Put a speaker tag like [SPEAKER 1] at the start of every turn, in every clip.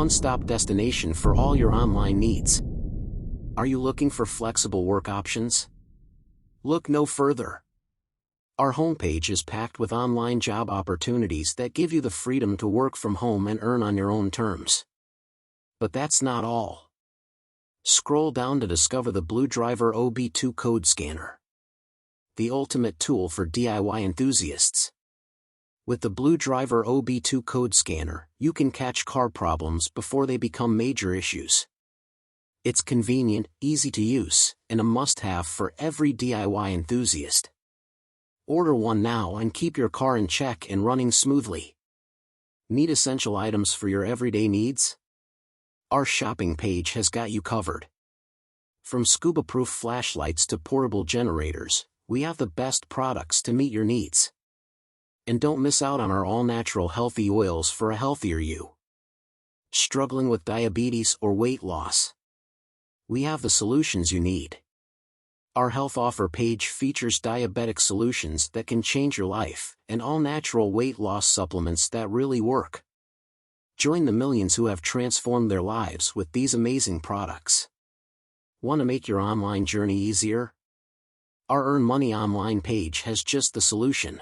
[SPEAKER 1] one-stop destination for all your online needs. Are you looking for flexible work options? Look no further. Our homepage is packed with online job opportunities that give you the freedom to work from home and earn on your own terms. But that's not all. Scroll down to discover the BlueDriver OB2 Code Scanner, the ultimate tool for DIY enthusiasts. With the BlueDriver OB2 Code Scanner, you can catch car problems before they become major issues. It's convenient, easy to use, and a must-have for every DIY enthusiast. Order one now and keep your car in check and running smoothly. Need essential items for your everyday needs? Our shopping page has got you covered. From scuba-proof flashlights to portable generators, we have the best products to meet your needs. And don't miss out on our all-natural healthy oils for a healthier you. Struggling with diabetes or weight loss? We have the solutions you need. Our health offer page features diabetic solutions that can change your life, and all-natural weight loss supplements that really work. Join the millions who have transformed their lives with these amazing products. Want to make your online journey easier? Our Earn Money Online page has just the solution.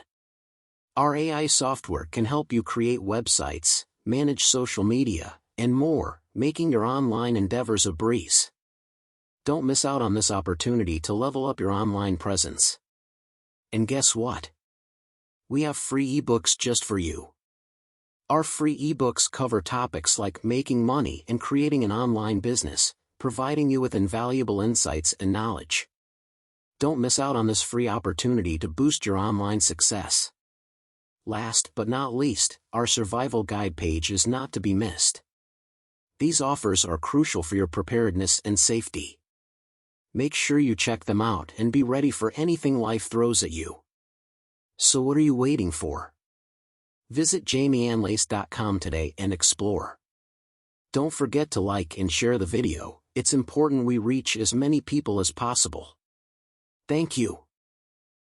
[SPEAKER 1] Our AI software can help you create websites, manage social media, and more, making your online endeavors a breeze. Don't miss out on this opportunity to level up your online presence. And guess what? We have free ebooks just for you. Our free ebooks cover topics like making money and creating an online business, providing you with invaluable insights and knowledge. Don't miss out on this free opportunity to boost your online success. Last but not least, our survival guide page is not to be missed. These offers are crucial for your preparedness and safety. Make sure you check them out and be ready for anything life throws at you. So what are you waiting for? Visit jamieannlace.com today and explore. Don't forget to like and share the video. It's important we reach as many people as possible. Thank you.